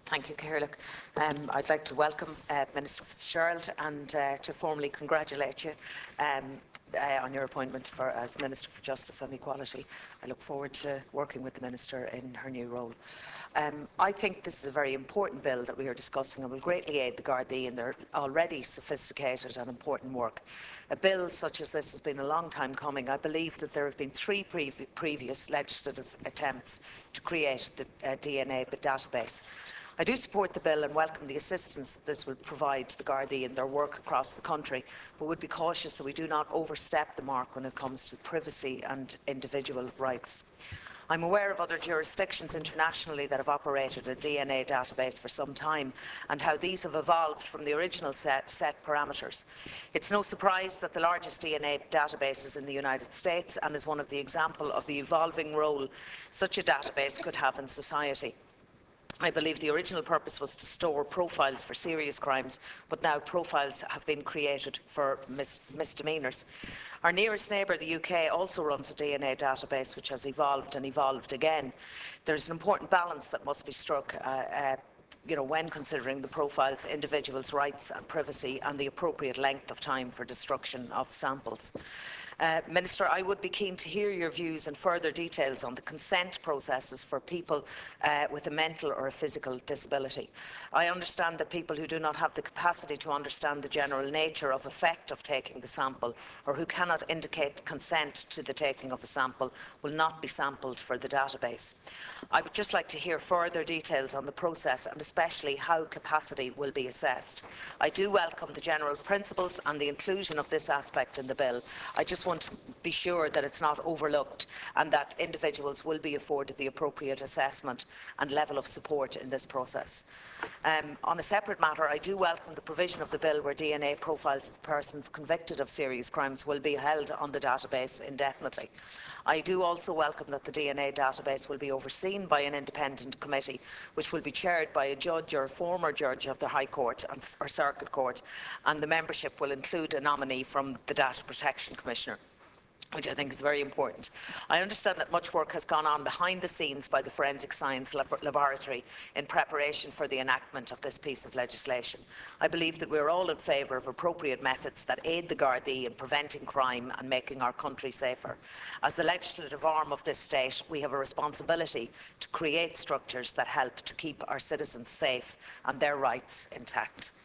Thank you, Caoirleach. I'd like to welcome Minister Fitzgerald and to formally congratulate you on your appointment as Minister for Justice and Equality. I look forward to working with the Minister in her new role. I think this is a very important bill that we are discussing and will greatly aid the Gardaí in their already sophisticated and important work. A bill such as this has been a long time coming. I believe that there have been three previous legislative attempts to create the DNA database. I do support the bill and welcome the assistance that this will provide to the Gardaí in their work across the country, but would be cautious that we do not overstep the mark when it comes to privacy and individual rights. I'm aware of other jurisdictions internationally that have operated a DNA database for some time and how these have evolved from the original set parameters. It's no surprise that the largest DNA database is in the United States and is one of the examples of the evolving role such a database could have in society. I believe the original purpose was to store profiles for serious crimes, but now profiles have been created for misdemeanours. Our nearest neighbour, the UK, also runs a DNA database which has evolved and evolved again. There's an important balance that must be struck when considering the profiles, individuals' rights and privacy and the appropriate length of time for destruction of samples. Minister, I would be keen to hear your views and further details on the consent processes for people with a mental or a physical disability. I understand that people who do not have the capacity to understand the general nature of effect of taking the sample or who cannot indicate consent to the taking of a sample will not be sampled for the database. I would just like to hear further details on the process and especially how capacity will be assessed. I do welcome the general principles and the inclusion of this aspect in the bill. I just want to be sure that it's not overlooked and that individuals will be afforded the appropriate assessment and level of support in this process. On a separate matter, I do welcome the provision of the bill where DNA profiles of persons convicted of serious crimes will be held on the database indefinitely. I do also welcome that the DNA database will be overseen by an independent committee which will be chaired by a judge or a former judge of the High Court or Circuit Court, and the membership will include a nominee from the Data Protection Commissioner, which I think is very important. I understand that much work has gone on behind the scenes by the Forensic Science Laboratory in preparation for the enactment of this piece of legislation. I believe that we are all in favour of appropriate methods that aid the Gardaí in preventing crime and making our country safer. As the legislative arm of this state, we have a responsibility to create structures that help to keep our citizens safe and their rights intact.